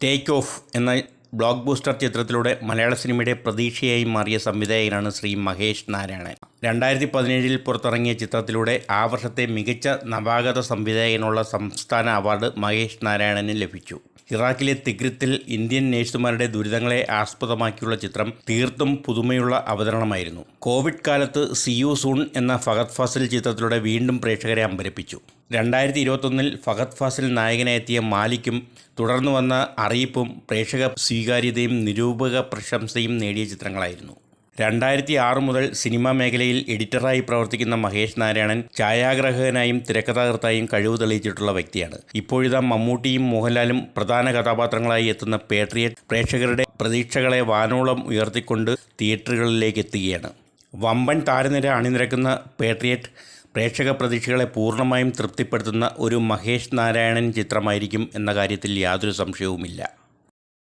Take off എന്ന block booster ചിത്രത്തിലൂടെ മലയാള സിനിമയുടെ പ്രതീക്ഷയായി മാറിയ സംവിധായകനാണ് ശ്രീ മഹേഷ് നാരായണൻ. 2017 പുറത്തിറങ്ങിയ ചിത്രത്തിലൂടെ ആ വർഷത്തെ മികച്ച നവാഗത സംവിധായകനുള്ള സംസ്ഥാന അവാർഡ് മഹേഷ് നാരായണന് ലഭിച്ചു. ഇറാഖിലെ തിഗ്രിത്തിൽ ഇന്ത്യൻ നേഴ്സുമാരുടെ ദുരിതങ്ങളെ ആസ്പദമാക്കിയുള്ള ചിത്രം തീർത്തും പുതുമയുള്ള അവതരണമായിരുന്നു. കോവിഡ് കാലത്ത് സി യു സൂൺ എന്ന ഫഹദ് ഫാസിൽ ചിത്രത്തിലൂടെ വീണ്ടും പ്രേക്ഷകരെ അമ്പരപ്പിച്ചു. 2021 ഫഹദ് ഫാസിൽ നായകനായെത്തിയ മാലിക്കും തുടർന്നു വന്ന അറിയിപ്പും പ്രേക്ഷക സ്വീകാര്യതയും നിരൂപക പ്രശംസയും നേടിയ ചിത്രങ്ങളായിരുന്നു. 2006 മുതൽ സിനിമാ മേഖലയിൽ എഡിറ്ററായി പ്രവർത്തിക്കുന്ന മഹേഷ് നാരായണൻ ഛായാഗ്രാഹകനായും തിരക്കഥാകൃത്തായും കഴിവ് തെളിയിച്ചിട്ടുള്ള വ്യക്തിയാണ്. ഇപ്പോഴിതാ മമ്മൂട്ടിയും മോഹൻലാലും പ്രധാന കഥാപാത്രങ്ങളായി എത്തുന്ന പേട്രിയറ്റ് പ്രേക്ഷകരുടെ പ്രതീക്ഷകളെ വാനോളം ഉയർത്തിക്കൊണ്ട് തിയേറ്ററുകളിലേക്ക് എത്തുകയാണ്. വമ്പൻ താരനിര അണിനിരക്കുന്ന പേട്രിയറ്റ് പ്രേക്ഷക പ്രതീക്ഷകളെ പൂർണ്ണമായും തൃപ്തിപ്പെടുത്തുന്ന ഒരു മഹേഷ് നാരായണൻ ചിത്രമായിരിക്കും എന്ന കാര്യത്തിൽ യാതൊരു സംശയവുമില്ല.